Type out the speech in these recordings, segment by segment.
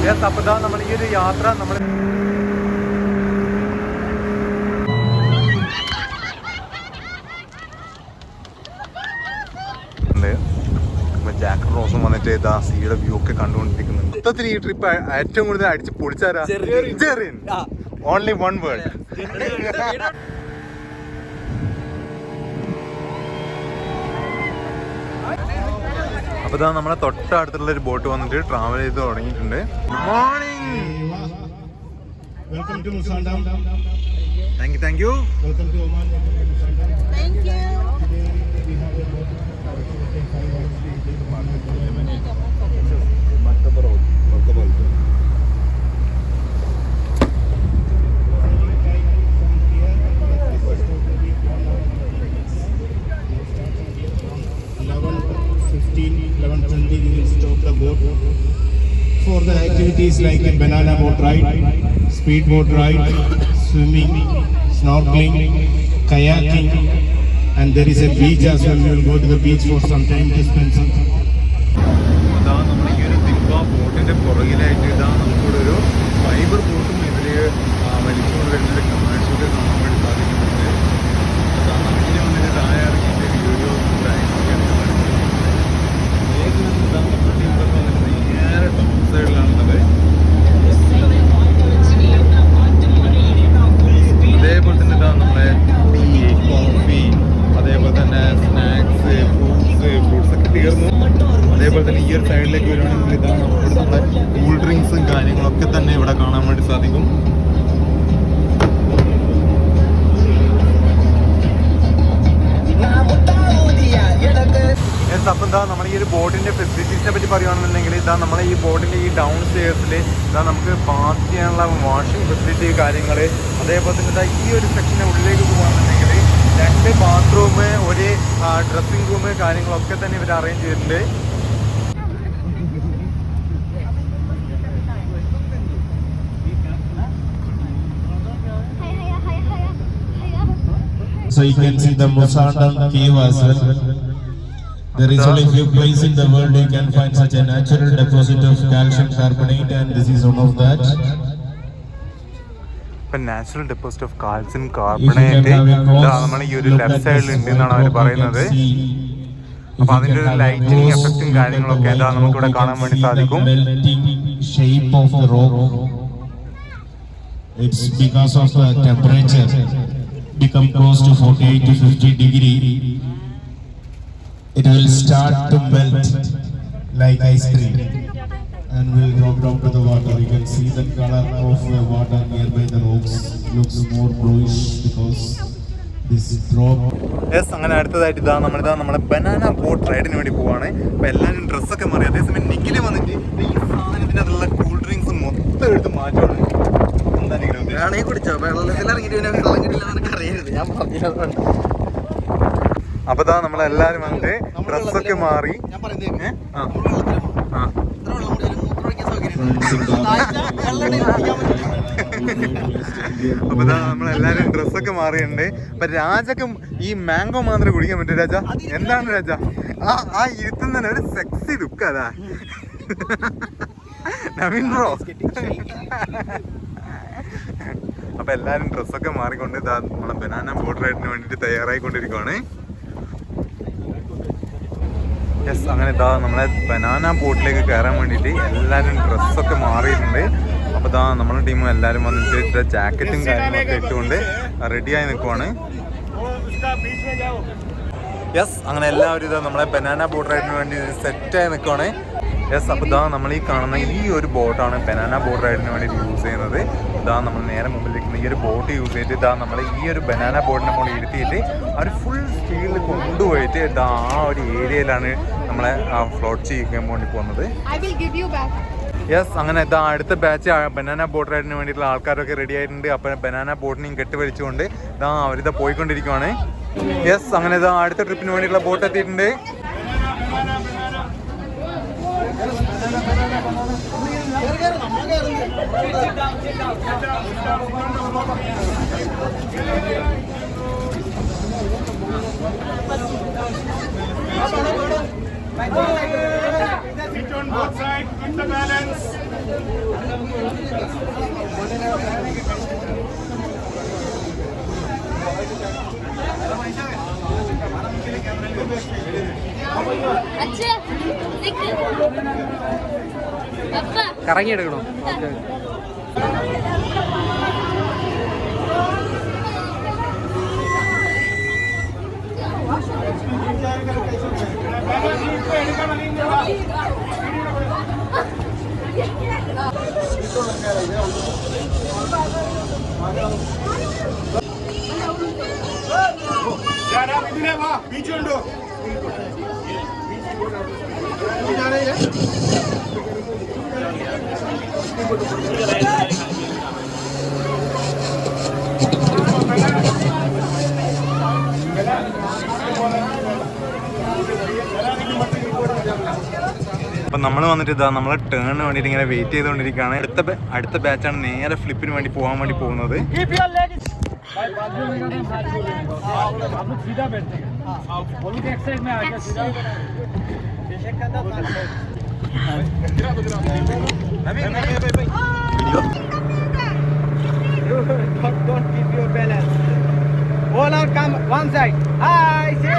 Yes, അപ്പോൾ ഇതാ നമ്മൾ ഈ ഒരു യാത്ര നമ്മൾ ജാക്ക് റോസും വന്നിട്ട് ഇതാ സീയുടെ വ്യൂ ഒക്കെ കണ്ടുകൊണ്ടിരിക്കുന്നുണ്ട്. മൊത്തത്തിൽ ഈ ട്രിപ്പ് ഏറ്റവും കൂടുതൽ അടിച്ച് പൊളിച്ചാരാ? ജെറിൻ. Only one word. അപ്പൊ ഇതാ നമ്മളെ തൊട്ടടുത്തുള്ള ഒരു ബോട്ട് വന്നിട്ട് ട്രാവൽ ചെയ്ത് തുടങ്ങിയിട്ടുണ്ട്. Morning. Welcome to Musandam. Thank you. Welcome to Oman. Thank you. For the activities like a banana boat ride, speed boat ride, swimming, snorkeling, kayaking, and there is a beach as well. We will go to the beach for some time to spend some time. അതാ നമ്മൾ ഈ ഒരു ദിബ്ബ ബോട്ടിന്റെ പുറകിലായിട്ട് ഇതാ നമുക്കിവിടെ ഒരു fibre ബോട്ടും ഇതില് വലിച്ചുകൊണ്ട് വരുന്നൊരു കമാൻഡ്സൊക്കെ കാണാൻ വേണ്ടി സാധിക്കുന്നുണ്ട്. അതാ നാട്ടിൽ വന്നിട്ട് താഴെ ഇറങ്ങിയിട്ട് വീഡിയോ നേരെ ടൗൺ സൈഡിലാണുള്ളത്. അതേപോലെ തന്നെ ഇതാ നമ്മളെ ടീ, കോഫി, അതേപോലെ തന്നെ സ്നാക്സ്, ഫ്രൂട്ട്സ് ഒക്കെ തീർന്നു. അതേപോലെ തന്നെ ഈ ഒരു സൈഡിലേക്ക് വരുവാണെങ്കിൽ ഇതാ ഇവിടെ നമ്മളെ കൂൾ ഡ്രിങ്ക്സും കാര്യങ്ങളൊക്കെ തന്നെ ഇവിടെ കാണാൻ വേണ്ടി സാധിക്കും. അപ്പം എന്താ നമ്മൾ ഈ ഒരു ബോട്ടിൻ്റെ ഫെസിലിറ്റീസിനെ പറ്റി പറയുകയാണെന്നുണ്ടെങ്കിൽ ഇതാ നമ്മളെ ഈ ബോട്ടിൻ്റെ ഈ ഡൗൺ സ്റ്റെയർസിൽ ഇതാ നമുക്ക് ബാത്ത് ചെയ്യാനുള്ള വാഷിംഗ് ഫെസിലിറ്റി കാര്യങ്ങൾ, അതേപോലെ തന്നെ ഇതാ ഈ ഒരു സെക്ഷൻ്റെ ഉള്ളിലേക്ക് പോകുകയാണെന്നുണ്ടെങ്കിൽ 2 ബാത്റൂം, ഒരു ഡ്രസ്സിംഗ് റൂം കാര്യങ്ങളൊക്കെ തന്നെ ഇവർ അറേഞ്ച് ചെയ്തിട്ടുണ്ട്. So you can see the Musandam cave as well. There is only few places in the world you can find such a natural deposit of calcium carbonate, and this is one of that. ഇപ്പം natural deposit of calcium carbonate നമ്മൾ ഈ ഒരു left സൈഡിൽ ഉണ്ട് എന്നാണ് അവർ പറയുന്നത്. അപ്പൊ അതിന്റെ ഒരു ലൈറ്റിംഗ് എഫക്റ്റും കാര്യങ്ങളൊക്കെ എന്താ നമുക്കിവിടെ കാണാൻ വേണ്ടി സാധിക്കും. Shape of the rock. It's because of the temperature become close to 48 to 50 degree. It will start to melt like ice cream and will drop down to the water. You can see the color of the water nearby the rocks looks more bluish because this drop. Yes, അങ്ങനെ അടുത്തതായിട്ട് ഇതാ നമ്മളെ banana boat റൈഡിന് വേണ്ടി പോവാണ്. അപ്പൊ എല്ലാവരും ഡ്രസ്സൊക്കെ മാറി. അതേസമയം നിഖില് വന്നിട്ട് ഈ സാധനത്തിന് അതിലുള്ള കൂൾ ഡ്രിങ്ക്സ് മൊത്തം എടുത്ത് മാറ്റുവാണ്. എന്താണെങ്കിലും കുടിച്ചോ? വെള്ളത്തിൽ ഇറങ്ങിയിട്ട് വെള്ളം കിട്ടില്ല എന്നൊക്കെ അറിയരുത്, ഞാൻ പറഞ്ഞത്. അപ്പൊ ഇതാ നമ്മളെല്ലാരും വന്നിട്ട് ഡ്രസ്സൊക്കെ മാറി. അപ്പൊ ഇതാ നമ്മളെല്ലാരും ഡ്രസ്സൊക്കെ മാറിയുണ്ട്. അപ്പൊ രാജക്ക് ഈ മാംഗോ മാത്രമേ കുടിക്കാൻ പറ്റൂ. രാജ എന്താണ് രാജ ആ ഇരുത്തുന്ന ഒരു സെക്സി ലുക്ക് അതാ നവീൻ ബ്രോ. അപ്പൊ എല്ലാരും ഡ്രസ്സൊക്കെ മാറിക്കൊണ്ട് ഇതാ നമ്മളെ ബനാന ബോട്ട് റൈഡിന് വേണ്ടിട്ട് തയ്യാറായിക്കൊണ്ടിരിക്കുവാണ്. യെസ്, അങ്ങനെ ഇതാ നമ്മളെ ബനാന ബോട്ടിലേക്ക് കയറാൻ വേണ്ടിയിട്ട് എല്ലാവരും ഡ്രസ്സൊക്കെ മാറിയിട്ടുണ്ട്. അപ്പോൾ ഇതാ നമ്മുടെ ടീമും എല്ലാവരും വന്നിട്ട് ജാക്കറ്റും കാര്യങ്ങളൊക്കെ ഇട്ടുകൊണ്ട് റെഡിയായി നിൽക്കുവാണ്. യെസ്, അങ്ങനെ എല്ലാവരും ഇതാ നമ്മളെ ബനാന ബോട്ട് റൈഡിന് വേണ്ടി സെറ്റായി നിൽക്കുവാണ്. യെസ്, അപ്പോൾ ഇതാ നമ്മൾ ഈ കാണുന്ന ഈ ഒരു ബോട്ടാണ് ബനാന ബോട്ട് റൈഡിന് വേണ്ടി യൂസ് ചെയ്യുന്നത്. ഇതാ നമ്മൾ നേരെ മുമ്പിലിരിക്കുന്ന ഈ ഒരു ബോട്ട് യൂസ് ചെയ്തിട്ട് ഇതാ നമ്മൾ ഈ ഒരു ബനാന ബോട്ടിനെ മുകളിൽ ഇരുത്തിയിട്ട് അവർ ഫുൾ സ്പീഡിൽ കൊണ്ടുപോയിട്ട് ഇതാ ആ ഒരു ഏരിയയിലാണ് നമ്മളെ ഫ്ലോട്ട് ചെയ്യാൻ വേണ്ടി പോകുന്നത്. യെസ്, അങ്ങനെ ഇതാ അടുത്ത ബാച്ച് ബനാന ബോട്ട് റൈഡിന് വേണ്ടിയിട്ടുള്ള ആൾക്കാരൊക്കെ റെഡി ആയിട്ടുണ്ട്. അപ്പം ബനാന ബോട്ടിനെയും കെട്ടിവലിച്ചുകൊണ്ട് ഇതാ അവരിതാ പോയിക്കൊണ്ടിരിക്കുവാണ്. യെസ്, അങ്ങനെ ഇതാ അടുത്ത ട്രിപ്പിന് വേണ്ടിയിട്ടുള്ള ബോട്ട് എത്തിയിട്ടുണ്ട്. Sit on both sides, keep the balance. കറങ്ങിയെടുക്കണോ? ഓക്കെ. അപ്പം നമ്മൾ വന്നിട്ട് ഇതാ നമ്മളെ ടേണിന് വേണ്ടിയിട്ട് ഇങ്ങനെ വെയിറ്റ് ചെയ്തുകൊണ്ടിരിക്കുകയാണ്. അടുത്ത ബാച്ചാണ് നേരെ ഫ്ലിപ്പിന് വേണ്ടി പോകാൻ വേണ്ടി പോകുന്നത്. Don't keep your balance. All are come one side. I say.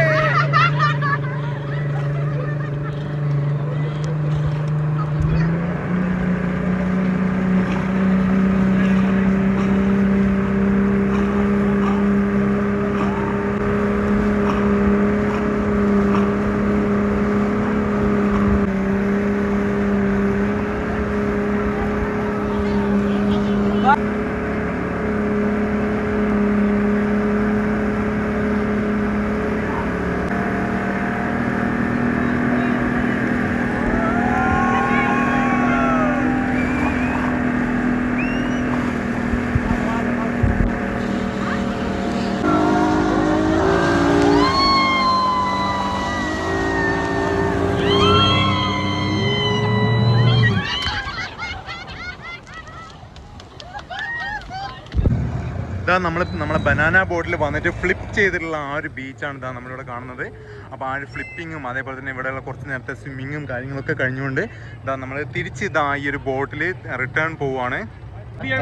ഇതാ നമ്മളെ ബനാന ബോട്ടിൽ വന്നിട്ട് ഫ്ലിപ്പ് ചെയ്തിട്ടുള്ള ആ ഒരു ബീച്ചാണ് ഇതാ നമ്മളിവിടെ കാണുന്നത്. അപ്പോൾ ആ ഒരു ഫ്ലിപ്പിങ്ങും അതേപോലെ തന്നെ ഇവിടെയുള്ള കുറച്ച് നേരത്തെ സ്വിമ്മിങ്ങും കാര്യങ്ങളൊക്കെ കഴിഞ്ഞുകൊണ്ട് ഇതാ നമ്മൾ തിരിച്ച് ഇതാ ഈ ഒരു ബോട്ടിൽ റിട്ടേൺ പോവുകയാണ്.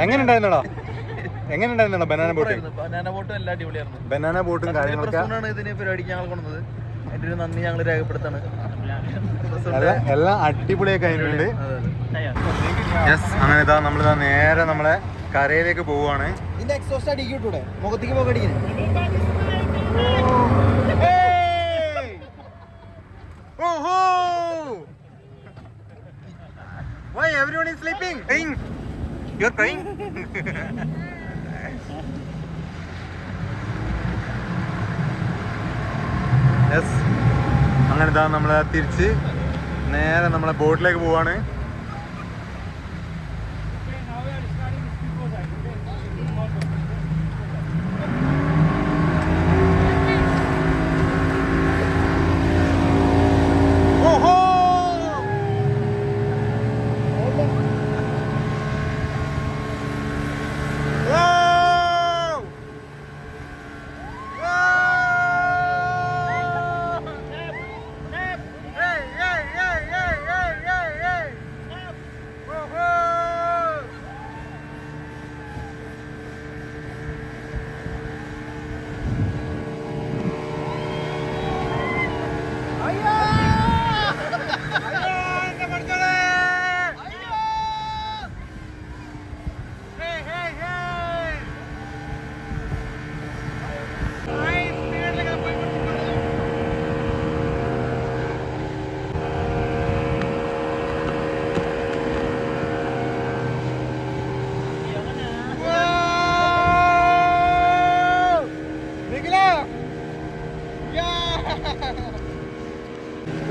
എങ്ങനെ ഉണ്ടായിരുന്നടാ ബനാന ബോട്ട്? ബനാന ബോട്ടും എല്ലാം അടിപൊളിയായിരുന്നു. ബനാന ബോട്ടും കാര്യങ്ങളൊക്കെ ഇതിന് പരിപാടിക്ക് ഞങ്ങൾ കൊണ്ടുവന്നത്. എൻ്റെ ഒരു നന്ദി ഞങ്ങൾ രേഖപ്പെടുത്താണ്. എല്ലാം അടിപൊളിയൊക്കെ കഴിഞ്ഞിട്ടുണ്ട്. യെസ്, അങ്ങനെ ഇതാ നമ്മളിതാ നേരെ നമ്മളെ കരയിലേക്ക് പോവുകയാണ്. ഇതിന്റെ എക്സോസ്റ്റ് അടിക്കി വിട്ടൂടെ? മുഖത്തേക്ക് പോകടിക്കുന്നു. Why everyone is sleeping? Crying? You're crying? Yes. അങ്ങനെ ഇതാ നമ്മൾ തിരിച്ച് നേരെ നമ്മളെ ബോട്ടിലേക്ക് പോവാണ്.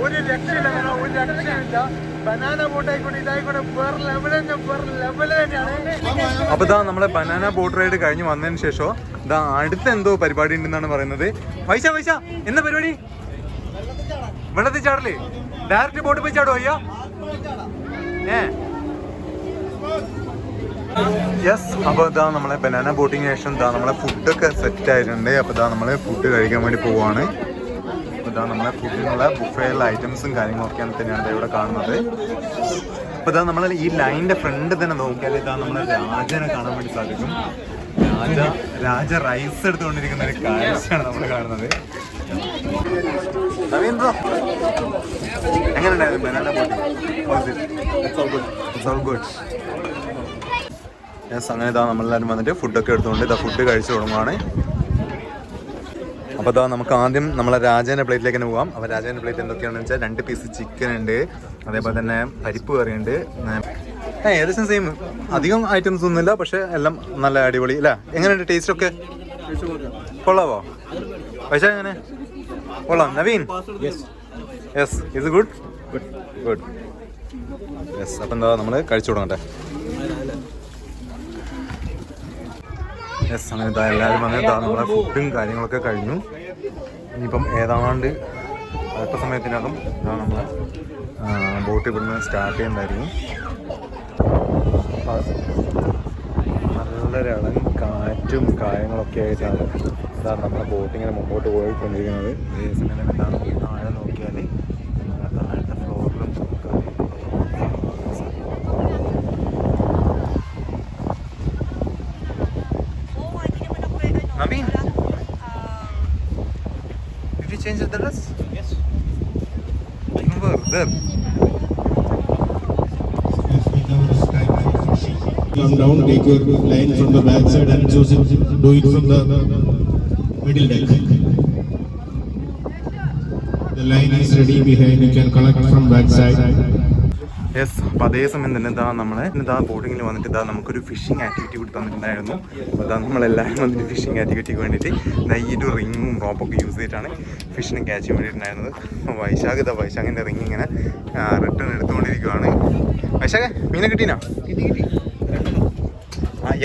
ഒരു രക്ഷയില്ല, ഒരു രക്ഷയില്ല. ബനാന ബോട്ട് ആയിക്കോട്ടെ ഇതായിക്കോട്ടെ വേറെ ലെവൽ തന്നെയാണ്. അപ്പൊ ഇതാ നമ്മളെ ബനാന ബോട്ട് റൈഡ് കഴിഞ്ഞ് വന്നതിന് ശേഷം ഇതാ അടുത്ത എന്തോ പരിപാടി ഉണ്ടെന്നാണ് പറയുന്നത്. വൈശ എന്താ പരിപാടി? വെള്ളത്തിൽ ചാടല്ലേ? ഡയറക്റ്റ് ബോട്ട് പോയി ചാടുവോ അയ്യാ? യെസ്, അപ്പോൾ ഇതാ നമ്മളെ ബനാന ബോട്ടിങ്ങിന് ശേഷം ഇതാ നമ്മളെ ഫുഡൊക്കെ സെറ്റ് ആയിട്ടുണ്ട്. അപ്പോൾ ഇതാ നമ്മൾ ഫുഡ് കഴിക്കാൻ വേണ്ടി പോവാണ്. അപ്പോൾ ഇതാ നമ്മളെ ഫുഡിനുള്ള ബുഫേയുള്ള ഐറ്റംസും കാര്യങ്ങളൊക്കെയാണ് തന്നെയാണ് ഇവിടെ കാണുന്നത്. അപ്പോൾ ഇതാ നമ്മൾ ഈ ലൈനിൻ്റെ ഫ്രണ്ട് തന്നെ നോക്കിയാൽ ഇതാ നമ്മളെ രാജനെ കാണാൻ വേണ്ടി സാധിക്കും. രാജ റൈസ് എടുത്തുകൊണ്ടിരിക്കുന്ന ഒരു കാഴ്ചയാണ് നമ്മൾ കാണുന്നത്. നവീൻ ബ്രോ എങ്ങനെയുണ്ടായിരുന്നു ബനാന ബോട്ട്? യെസ്, അങ്ങനെ ഇതാ നമ്മളെല്ലാവരും വന്നിട്ട് ഫുഡൊക്കെ എടുത്തുകൊണ്ട് ഇതാ ഫുഡ് കഴിച്ചു തുടങ്ങുവാണ്. അപ്പോൾ ഇതാ നമുക്ക് ആദ്യം നമ്മളെ രാജേൻ്റെ പ്ലേറ്റിലേക്ക് തന്നെ പോകാം. അപ്പോൾ രാജേൻ്റെ പ്ലേറ്റ് എന്തൊക്കെയാണെന്ന് വെച്ചാൽ 2 പീസ് ചിക്കൻ ഉണ്ട്, അതേപോലെ തന്നെ പരിപ്പ് കറിയുണ്ട്. ഏകദേശം സെയിം, അധികം ഐറ്റംസ് ഒന്നുമില്ല, പക്ഷേ എല്ലാം നല്ല അടിപൊളി അല്ലേ? എങ്ങനെയുണ്ട് ടേസ്റ്റൊക്കെ? കൊള്ളാവോ? പക്ഷേ എങ്ങനെ കൊള്ളാം? Naveen yes, is good good yes. അപ്പം എന്താ നമ്മൾ കഴിച്ചു തുടങ്ങട്ടെ. യെസ്, അങ്ങനെ ഇതാ എല്ലാവരും വന്ന് ഇതാ നമ്മളെ ഫുഡും കാര്യങ്ങളൊക്കെ കഴിഞ്ഞു. ഇനിയിപ്പം ഏതാണ്ട് അല്പസമയത്തിനകം ഇതാ നമ്മളെ ബോട്ട് ഇവിടുന്ന് സ്റ്റാർട്ട് ചെയ്യുന്നതായിരിക്കും. നല്ലൊരു ഇളം കാറ്റും കാര്യങ്ങളൊക്കെ ആയിട്ടാണ് ഇതാ നമ്മുടെ ബോട്ടിങ്ങനെ മുമ്പോട്ട് പോയിക്കൊണ്ടിരിക്കുന്നത്. അതേ സമയം എന്താണ് താഴെ നോക്കിയാൽ താഴത്തെ ഫ്ലോറിലും Naveen, did you change the dress? Yes. You were there. Come down, take your line from the back side and choose it. Do it from the middle deck. The line is ready behind. You can collect from back side. Yes, അപ്പോൾ അതേസമയം തന്നെ ഇതാ നമ്മളെ ഇതാ ബോട്ടിങ്ങിൽ വന്നിട്ട് ഇതാ നമുക്കൊരു phishing activity കൂടി തന്നിട്ടുണ്ടായിരുന്നു. അപ്പോൾ ഇതാ നമ്മളെല്ലാവരും വന്നിട്ട് ഫിഷിംഗ് ആക്ടിവിറ്റിക്ക് വേണ്ടിയിട്ട് ഈ ഒരു റിങ്ങും റോപ്പൊക്കെ യൂസ് ചെയ്തിട്ടാണ് ഫിഷിനെ ക്യാച്ച് ചെയ്യാൻ വേണ്ടിയിട്ടുണ്ടായിരുന്നത്. വൈശാഖിൻ്റെ റിങ് ഇങ്ങനെ റിട്ടേൺ എടുത്തുകൊണ്ടിരിക്കുകയാണ്. വൈശാഖ് മീനെ കിട്ടീനാ?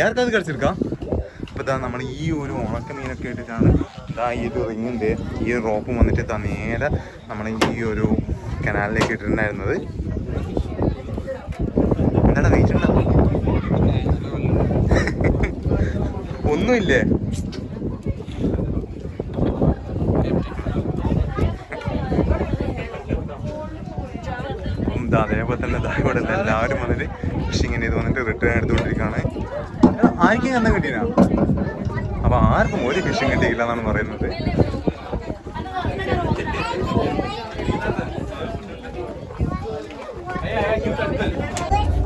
യാർക്കത് കളിച്ചെടുക്കാം. അപ്പോൾ ഇതാ നമ്മൾ ഈ ഒരു ഉണക്ക മീനൊക്കെ ഇട്ടിട്ടാണ് ഇതാ ഈ ഒരു റിങ്ങിൻ്റെ ഈ ഒരു റോപ്പും വന്നിട്ട് ഇതാ നേരെ നമ്മൾ ഈ ഒരു കനാലിലേക്ക് ഇട്ടിട്ടുണ്ടായിരുന്നത്. എന്താടാ വെയിറ്റ് ഉണ്ടോ? ഒന്നുമില്ലേ? അതേപോലെ തന്നെ ഇവിടെ എല്ലാവരും വന്നിട്ട് ഫിഷിങ്ങിന് ഇത് വന്നിട്ട് റിട്ടേൺ എടുത്തുകൊണ്ടിരിക്കുകയാണ്. ആർക്കും എന്താ കിട്ടിയാ? അപ്പോൾ ആർക്കും ഒരു ഫിഷിങ് കിട്ടിയില്ല എന്നാണ് പറയുന്നത്.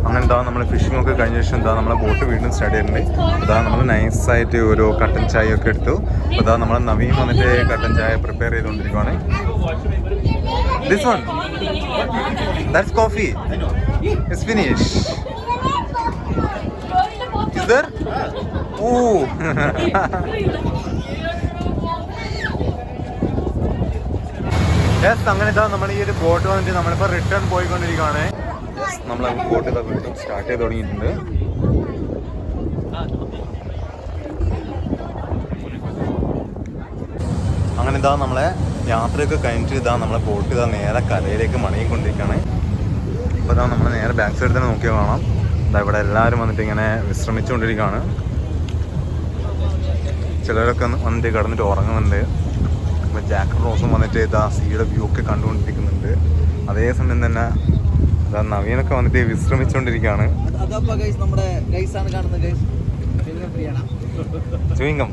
അങ്ങനെ എന്താ നമ്മൾ ഫിഷിംഗ് ഒക്കെ കഴിഞ്ഞ ശേഷം എന്താ നമ്മളെ ബോട്ട് വീണ്ടും സ്റ്റാർട്ട് ചെയ്യുന്നുണ്ട്. അതാ നമ്മൾ നൈസായിട്ട് ഒരു കട്ടൻ ചായ ഒക്കെ എടുത്തു. അതാ നമ്മളെ നവീൻ വന്നിട്ട് കട്ടൻ ചായ പ്രിപ്പയർ ചെയ്തുകൊണ്ടിരിക്കുകയാണ്. This one that's coffee it's finish. Is there? Oh yes, അങ്ങനെ ഇതാ നമ്മൾ ഈ ഒരു ബോട്ട് വന്നിട്ട് നമ്മളിപ്പോൾ റിട്ടേൺ പോയിക്കൊണ്ടിരിക്കുകയാണ്. നമ്മളെ ബോട്ട് ഇതാ വീണ്ടും സ്റ്റാർട്ട് ചെയ്ത് തുടങ്ങിയിട്ടുണ്ട്. അങ്ങനെ ഇതാ നമ്മളെ യാത്രയൊക്കെ കഴിഞ്ഞിട്ട് ഇതാ നമ്മളെ ബോട്ട് ഇതാ നേരെ കരയിലേക്ക് മടങ്ങിക്കൊണ്ടിരിക്കുകയാണ്. അപ്പോൾ ഇതാ നമ്മൾ നേരെ ബാക്ക് സൈഡിൽ തന്നെ നോക്കിയാൽ കാണാം. ഇതാ ഇവിടെ എല്ലാവരും വന്നിട്ട് ഇങ്ങനെ വിശ്രമിച്ചുകൊണ്ടിരിക്കുകയാണ്. ചിലരൊക്കെ വന്നിട്ട് കിടന്നിട്ട് ഉറങ്ങുന്നുണ്ട്. അപ്പോൾ ജാക്ക് റോസും വന്നിട്ട് ഇതാ സീയുടെ വ്യൂ ഒക്കെ കണ്ടുകൊണ്ടിരിക്കുന്നുണ്ട്. അതേസമയം തന്നെ ഇതാ നവീനൊക്കെ വന്നിട്ട് വിശ്രമിച്ചുകൊണ്ടിരിക്കുകയാണ്. ചൂയിങ്കം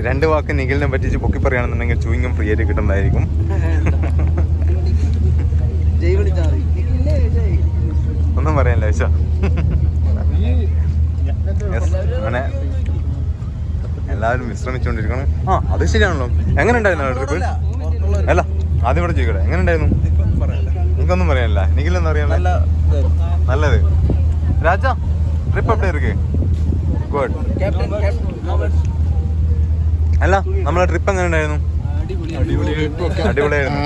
2 വാക്ക് നിഖിലിനെ പറ്റിച്ച് പൊക്കി പറയുകയാണെന്നുണ്ടെങ്കിൽ ചൂയിങ്കം ഫ്രീ ആയിട്ട് കിട്ടുന്നതായിരിക്കും. ഒന്നും പറയാനില്ല വിശ. അങ്ങനെ എല്ലാവരും വിശ്രമിച്ചുകൊണ്ടിരിക്കണം. അത് ശരിയാണല്ലോ. എങ്ങനെ ഉണ്ടായിരുന്നു ട്രിപ്പ്? അല്ല ആദ്യം ഇവിടെ ചോദിക്കട്ടെ, എങ്ങനെ ഉണ്ടായിരുന്നു? എനിക്കൊന്നും പറയാനില്ല. നിഖിലെന്ന് അറിയാൻ നല്ലത്. രാജ ട്രിപ്പ് എവിടെ ഇருக்கு? ഗുഡ്. അല്ല നമ്മളെ ട്രിപ്പ് എങ്ങനെ ഉണ്ടായിരുന്നു? അടിപൊളിയായിരുന്നു.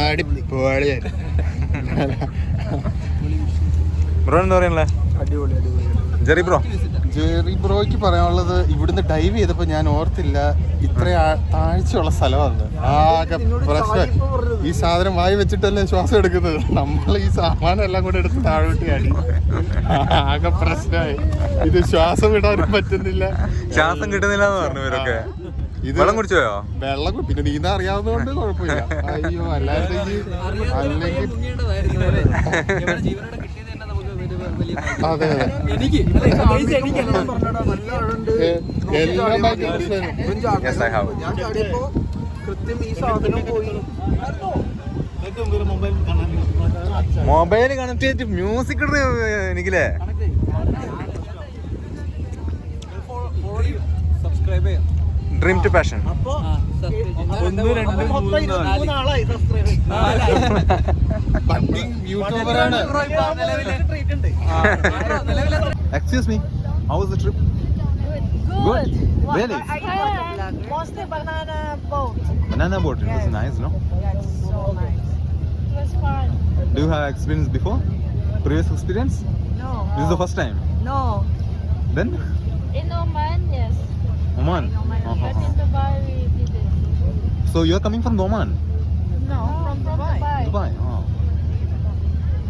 ബ്രോ എന്താ പറയാനല്ലേ? ജെറി ബ്രോയ്ക്ക് പറയാനുള്ളത്, ഇവിടുന്ന് ഡൈവ് ചെയ്തപ്പോൾ ഞാൻ ഓർത്തില്ല ഇത്ര താഴ്ചയുള്ള സ്ഥലമാണ്. ആകെ പ്രശ്നം. ഈ സാധനം വായി വെച്ചിട്ടല്ലേ ശ്വാസം എടുക്കുന്നത്. നമ്മൾ ഈ സാമാനം എല്ലാം കൂടെ എടുത്ത് താഴോട്ട് ചാടി. ആകെ പ്രശ്നമായി. ഇത് ശ്വാസം വിടാനും പറ്റുന്നില്ല. ശ്വാസം കിട്ടുന്നില്ല എന്ന് പറഞ്ഞു ഇവരൊക്കെ. വെള്ളം കുടിച്ചോയോ? വെള്ളം പിന്നെ നീന്താ അറിയാവുന്നതുകൊണ്ട് കുഴപ്പമില്ല. അയ്യോ അല്ലാതെ അല്ലെങ്കിൽ അതെ Yes, I have. ഞാൻ ചാടിയപ്പോ കൃത്യം ഈ സാധനം പോയി. മൊബൈൽ കണക്ട് ചെയ്തിട്ട് മ്യൂസിക് എനിക്കില്ലേ? സബ്സ്ക്രൈബ് ചെയ്യാം. Dream to passion. അപ്പൊ 1 2 3 നാളായി സബ്സ്ക്രൈബ്. യൂട്യൂബറാണ്. ട്രീറ്റ് ഉണ്ട്. Excuse me, how was the trip? Good. Really? Mostly banana boat. Banana boat, it was nice, no? Yeah, it's so nice. It was fun. Do you have experience before? Previous experience? No. This is the first time. No. Then? In Oman, yes. Oman. In Oman, Uh-huh. But in Dubai, we didn't. So you are coming from Oman? No, from Dubai. Dubai. Oh.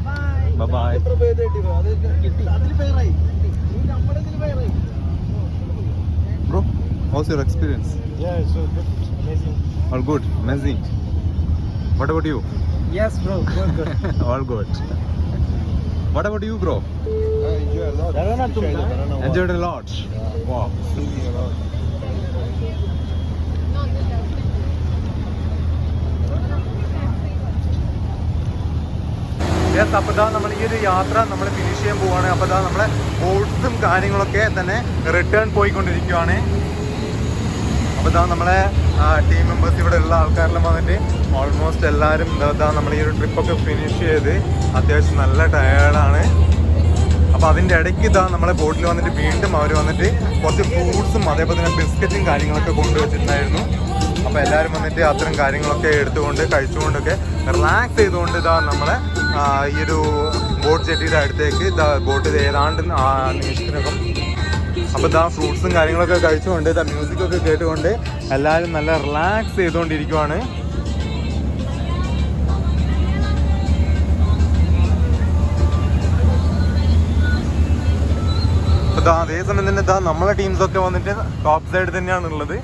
Bye. Bye bye. എത്ര പേരായിട്ട് അത് കിട്ടി. അതിൽ പേരായി. നമ്മുടെ ഇതിൽ പേരായി. Bro, how's your experience? Yeah, so good. Amazing. All good. Amazing. What about you? Yes, bro. Good. All good. What about you, bro? Banana Enjoyed a lot. Wow. Yes, അപ്പോൾ ഇതാ നമ്മൾ ഈ ഒരു യാത്ര നമ്മൾ ഫിനിഷ് ചെയ്യാൻ പോവുകയാണ്. അപ്പോൾ ഇതാ നമ്മളെ ബോട്ട്സും കാര്യങ്ങളൊക്കെ തന്നെ റിട്ടേൺ പോയിക്കൊണ്ടിരിക്കുകയാണ്. അപ്പോൾ ഇതാ നമ്മളെ ടീം മെമ്പേഴ്സ് ഇവിടെ ഉള്ള ആൾക്കാരെല്ലാം വന്നിട്ട് ഓൾമോസ്റ്റ് എല്ലാവരും ഇതാ നമ്മൾ ഈ ഒരു ട്രിപ്പൊക്കെ ഫിനിഷ് ചെയ്ത് അത്യാവശ്യം നല്ല ടയേർഡാണ്. അപ്പോൾ അതിൻ്റെ ഇടയ്ക്ക് ഇതാ നമ്മളെ ബോട്ടിൽ വന്നിട്ട് വീണ്ടും അവർ വന്നിട്ട് കുറച്ച് ഫ്രൂട്ട്സും അതേപോലെ തന്നെ ബിസ്ക്കറ്റും കാര്യങ്ങളൊക്കെ കൊണ്ടുവച്ചിട്ടുണ്ടായിരുന്നു. അപ്പോൾ എല്ലാവരും വന്നിട്ട് അത്തരം കാര്യങ്ങളൊക്കെ എടുത്തുകൊണ്ട് കഴിച്ചുകൊണ്ടൊക്കെ റിലാക്സ് ചെയ്തുകൊണ്ട് ഇതാ നമ്മളെ ഈ ഒരു ബോട്ട് ജെട്ടിയുടെ അടുത്തേക്ക് ഇതാ ബോട്ട് ഏതാണ്ട് നിമിഷത്തിനകം. അപ്പോൾ ഇതാ ഫ്രൂട്ട്സും കാര്യങ്ങളൊക്കെ കഴിച്ചുകൊണ്ട് ഇതാ മ്യൂസിക്കൊക്കെ കേട്ടുകൊണ്ട് എല്ലാവരും നല്ല റിലാക്സ് ചെയ്തുകൊണ്ടിരിക്കുവാണ്. അപ്പോൾ ഇതാ അതേസമയം തന്നെ ഇതാ നമ്മളെ ടീംസൊക്കെ വന്നിട്ട് ടോപ്പ് സൈഡ് തന്നെയാണ് ഉള്ളത്.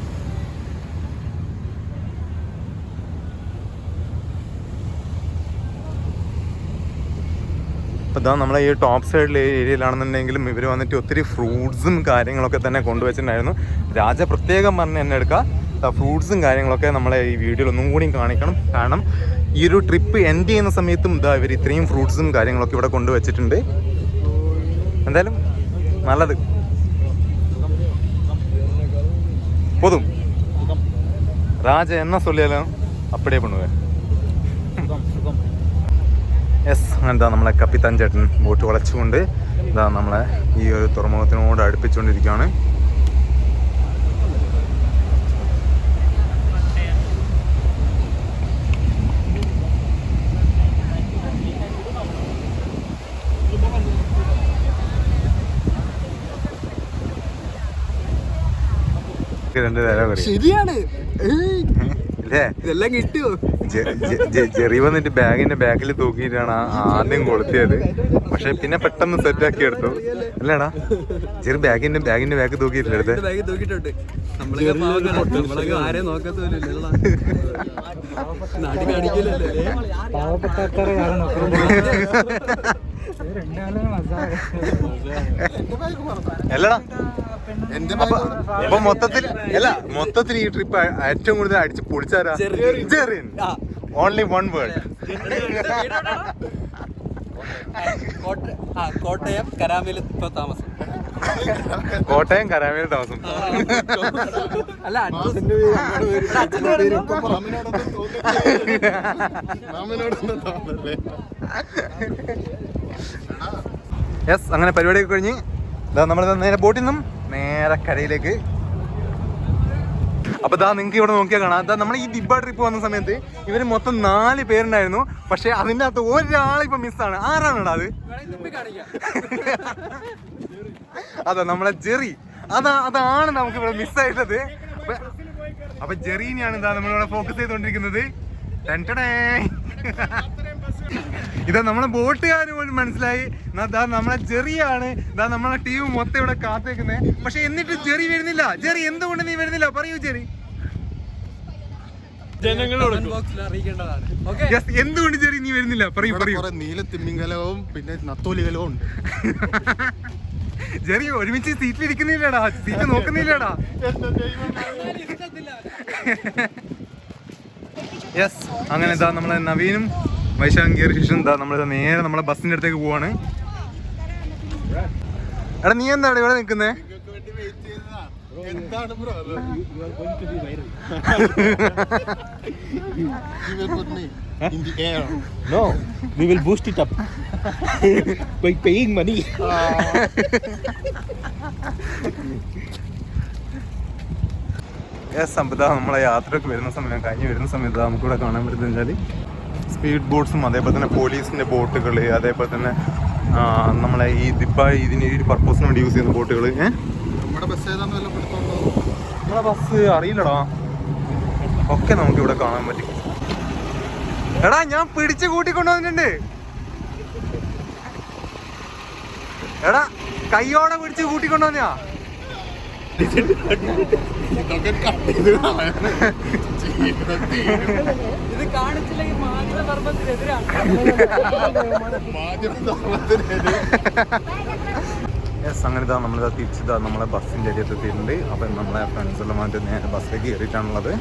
അപ്പോൾ ഇതാ നമ്മളെ ഈ ടോപ്പ് സൈഡിലെ ഏരിയയിലാണെന്നുണ്ടെങ്കിലും ഇവർ വന്നിട്ട് ഒത്തിരി ഫ്രൂട്ട്സും കാര്യങ്ങളൊക്കെ തന്നെ കൊണ്ടുവച്ചിട്ടുണ്ടായിരുന്നു. രാജ പ്രത്യേകം പറഞ്ഞ് എന്നെ എടുക്കുക ഫ്രൂട്ട്സും കാര്യങ്ങളൊക്കെ നമ്മളെ ഈ വീഡിയോയിൽ ഒന്നും കൂടിയും കാണിക്കണം. കാരണം ഈ ഒരു ട്രിപ്പ് എൻഡ് ചെയ്യുന്ന സമയത്തും ഇതാ ഇവർ ഇത്രയും ഫ്രൂട്ട്സും കാര്യങ്ങളൊക്കെ ഇവിടെ കൊണ്ടുവച്ചിട്ടുണ്ട്. എന്തായാലും നല്ലത് പോതും. രാജ എന്നാ ചൊല്ലിയാലോ അപ്പടിയേ പണുവേ. യെസ്, എന്താ നമ്മളെ കപ്പിത്താൻ ചേട്ടൻ ബോട്ട് വളച്ചുകൊണ്ട് ഇതാ നമ്മളെ ഈ ഒരു തുറമുഖത്തിനോട് അടുപ്പിച്ചുകൊണ്ടിരിക്കുകയാണ്. രണ്ട് ഡയലോഗ് ശരിയാണ്. ഇല്ലേ? ഇതെല്ലാം കിട്ടിയോ? ജെറി വന്നിട്ട് ബാഗിന്റെ ബാക്കിൽ തൂക്കിയിട്ടാണ് ആദ്യം കൊളുത്തിയത്. പക്ഷെ പിന്നെ പെട്ടെന്ന് സെറ്റാക്കി എടുത്തു അല്ലേടാ? ചെറിയ ബാഗിന്റെ ബാഗ് തൂക്കിയിട്ടില്ല എടുത്ത്. ബാഗ് തൂക്കിയിട്ടുണ്ട്. നമ്മളൊക്കെ ആരെയും നോക്കത്തില്ല. നാട്ടിൽ കാണിക്കില്ലല്ലേ? അല്ലടാ അപ്പൊ മൊത്തത്തിൽ ഈ ട്രിപ്പ് ഏറ്റവും കൂടുതൽ അടിച്ച് പൊളിച്ചാരാ? Jerin. Only one word. Kottayam കരാമയിൽ ഇപ്പൊ താമസം. കോട്ടയം കരാമയിൽ താമസം. അല്ല അച്ഛൻ്റെ യെസ്, അങ്ങനെ പരിപാടിയൊക്കെ കഴിഞ്ഞ് ഇതാ നമ്മൾ നേരെ ബോട്ടിൽ നിന്നും നേരെ കരയിലേക്ക്. അപ്പൊ ഇതാ നിങ്ങൾക്ക് ഇവിടെ നോക്കിയാൽ കാണാം. ഇതാ നമ്മൾ ഈ ദിബ ട്രിപ്പ് വന്ന സമയത്ത് ഇവര് മൊത്തം 4 പേരുണ്ടായിരുന്നു. പക്ഷെ അതിൻ്റെ അകത്ത് ഒരാളിപ്പോ മിസ്സാണ്. ആരാണോടാ അത്? അതാ നമ്മളെ ജെറി. അതാണ് നമുക്ക് ഇവിടെ മിസ്സായിട്ടുള്ളത്. അപ്പൊ ജെറീനെയാണ് ഇതാ നമ്മളിവിടെ ഫോക്കസ് ചെയ്തുകൊണ്ടിരിക്കുന്നത്. ഇതാ നമ്മളെ ബോട്ടുകാർ പോലും മനസ്സിലായി നമ്മളെ ജെറിയാണ് ഇതാ നമ്മളെ ടീം മൊത്തം ഇവിടെ കാത്തേക്കുന്നത്. പക്ഷെ എന്നിട്ട് ജെറി വരുന്നില്ല. ജെറി എന്തുകൊണ്ട് നീ വരുന്നില്ല? പറയൂ ജെറി. Yes, എന്തുകൊണ്ട് ചെറിയ നീ വരുന്നില്ല? പറയൂ ഇവിടെ പറയൂ. കുറെ നീല തിമിംഗലവും പിന്നെ നത്തോലികലവും ഉണ്ട്. ജെറി ഒരുമിച്ച് സീറ്റിലിരിക്കുന്നില്ലടാ, സീറ്റ് നോക്കുന്നില്ലടാ. യെസ്, അങ്ങനെ ഇതാ നമ്മളെ നവീനും വൈശാഖം കയറിയ ശേഷം എന്താ നമ്മളിതാ നേരെ നമ്മളെ ബസ്സിന്റെ അടുത്തേക്ക് പോവാണ്. എടാ നീ എന്താ ഇവിടെ നിൽക്കുന്നേ? എന്താണ് bro? In the air. No, we will boost it up by paying money. Yes, അമ്പതാ നമ്മളെ യാത്രയൊക്കെ വരുന്ന സമയം കഴിഞ്ഞ് വരുന്ന സമയത്ത് നമുക്കിവിടെ കാണാൻ പറ്റുന്നത് വെച്ചാൽ സ്പീഡ് ബോട്ട്സും അതേപോലെ തന്നെ പോലീസിൻ്റെ ബോട്ടുകൾ, അതേപോലെ തന്നെ നമ്മളെ ഈ ദിപ്പായി ഇതിന് ഈ പർപ്പസിന് വേണ്ടി യൂസ് ചെയ്യുന്ന ബോട്ടുകൾ. നമ്മുടെ ബസ് ഏതാന്ന് വല്ല പിടുത്തമുണ്ടോ? നമ്മളെ ബസ് അറിയില്ലടാ, ഒക്കെ നമുക്കിവിടെ കാണാൻ പറ്റും. എടാ ഞാൻ പിടിച്ച് കൂട്ടിക്കൊണ്ടുവന്നിട്ടുണ്ട്. എടാ കയ്യോടെ പിടിച്ച് കൂട്ടിക്കൊണ്ടുവന്നാ. ഇതൊക്കെ കട്ട് ചെയ്ത് കളയാന് ജീവിതത്തിൽ മാധ്യമധർമ്മത്തിനെതിരെ. യെസ്, അങ്ങനെ ഇതാ നമ്മളിതാ തിരിച്ചിതാ നമ്മളെ ബസ്സിൻ്റെ അരിയത്ത് എത്തിയിട്ടുണ്ട്. അപ്പം നമ്മളെ ഫ്രണ്ട്സെല്ലാം മാറ്റി നേരെ ബസ്സിലേക്ക് കയറിയിട്ടാണുള്ളത്.